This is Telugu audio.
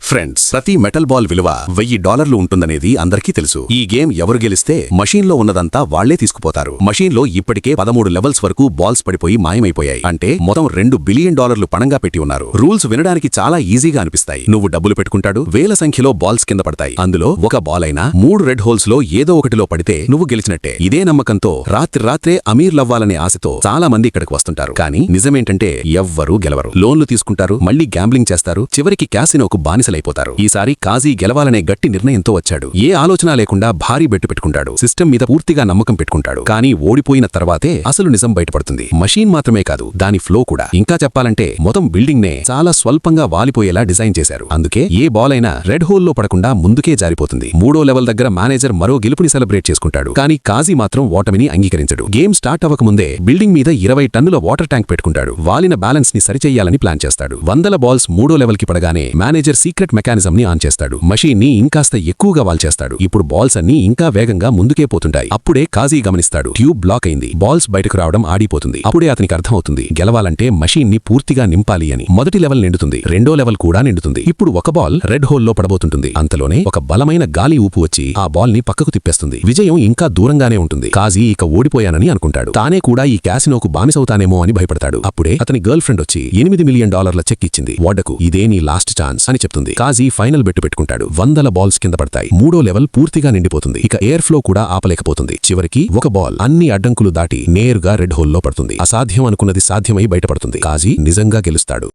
ఫ్రెండ్స్, ప్రతి మెటల్ బాల్ విలువ $1000 ఉంటుందనేది అందరికీ తెలుసు. ఈ గేమ్ ఎవరు గెలిస్తే మషీన్లో ఉన్నదంతా వాళ్లే తీసుకుపోతారు. మషీన్లో ఇప్పటికే 13 లెవెల్స్ వరకు బాల్స్ పడిపోయి మాయమైపోయాయి. అంటే మొత్తం $2 బిలియన్ పణంగా పెట్టి ఉన్నారు. రూల్స్ వినడానికి చాలా ఈజీగా అనిపిస్తాయి. నువ్వు డబ్బులు పెట్టుకుంటాడు, వేల సంఖ్యలో బాల్స్ కింద పడతాయి. అందులో ఒక బాల్ అయినా 3 రెడ్ హోల్స్ లో ఏదో ఒకటిలో పడితే నువ్వు గెలిచినట్టే. ఇదే నమ్మకంతో రాత్రే అమీర్లవ్వాలనే ఆశతో చాలా మంది ఇక్కడికి వస్తుంటారు. కానీ నిజమేంటంటే ఎవ్వరూ గెలవరు. లోన్లు తీసుకుంటారు, మళ్లీ గ్యాంబ్లింగ్ చేస్తారు, చివరికి క్యాసినోకు బానిసలైపోతారు. ఈసారి కాజీ గెలవాలనే గట్టి నిర్ణయంతో వచ్చాడు. ఏ ఆలోచన లేకుండా భారీ బెట్టు పెట్టుకుంటాడు. సిస్టమ్ మీద పూర్తిగా నమ్మకం పెట్టుకుంటాడు. కానీ ఓడిపోయిన తర్వాతే అసలు నిజం బయటపడుతుంది. మషీన్ మాత్రమే కాదు, దాని ఫ్లో కూడా. ఇంకా చెప్పాలంటే మొత్తం బిల్డింగ్ నే చాలా స్వల్పంగా వాలిపోయేలా డిజైన్ చేశారు. అందుకే ఏ బాల్ అయినా రెడ్ హోల్లో పడకుండా ముందుకే జారిపోతుంది. 3వ లెవెల్ దగ్గర మేనేజర్ మరో గెలుపుని సెలబ్రేట్ చేసుకుంటాడు. కానీ కాజీ మాత్రం ఓటమిని అంగీకరించడు. గేమ్ స్టార్ట్ అవ్వకముందే బిల్డింగ్ మీద 20 టన్నుల వాటర్ ట్యాంక్ పెట్టుకుంటాడు. వాలిన బ్యాలెన్స్ ని సరిచెయ్యాలని ప్లాన్ చేస్తాడు. 100 బాల్స్ 3వ లెవెల్ కి పడగానే మేనేజర్ సీక్రెట్ మెకానిజం ని ఆన్ చేస్తాడు. మషీన్ ని ఇంకాస్త ఎక్కువగా వాల్చేస్తాడు. ఇప్పుడు బాల్స్ అన్ని ఇంకా వేగంగా ముందుకే పోతుంటాయి. అప్పుడే కాజీ గమనిస్తాడు, ట్యూబ్ బ్లాక్ అయింది. బాల్స్ బయటకు రావడం ఆడిపోతుంది. అప్పుడే అతనికి అర్థమవుతుంది, గెలవాలంటే మషీన్ ని పూర్తిగా నింపాలి అని. మొదటి లెవెల్ నిండుతుంది, 2వ లెవెల్ కూడా నిండుతుంది. ఇప్పుడు ఒక బాల్ రెడ్ హోల్లో పడబోతుంటుంది. అంతలోనే ఒక బలమైన గాలి ఊపు వచ్చి ఆ బాల్ ని పక్కకు తిప్పేస్తుంది. విజయం ఇంకా దూరంగానే ఉంటుంది. కాజీ ఇక ఓడిపోయానని అనుకుంటాడు. తానే కూడా ఈ క్యాసినోకు బానిసవుతానేమో అని భయపడతాడు. అప్పుడే అతని గర్ల్ ఫ్రెండ్ వచ్చి $8 మిలియన్ చెక్ ఇచ్చింది. వాడకు ఇదే నీ లాస్ట్ ఛాన్స్ అని చెప్తుంది. కాజీ ఫైనల్ బెట్టు పెట్టుకుంటాడు. 100 బాల్స్ కింద పడతాయి. 3వ లెవెల్ పూర్తిగా నిండిపోతుంది. ఇక ఎయిర్ ఫ్లో కూడా ఆపలేకపోతుంది. చివరికి ఒక బాల్ అన్ని అడ్డంకులు దాటి నేరుగా రెడ్ హోల్లో పడుతుంది. అసాధ్యం అనుకున్నది సాధ్యమై బయటపడుతుంది. కాజీ నిజంగా గెలుస్తాడు.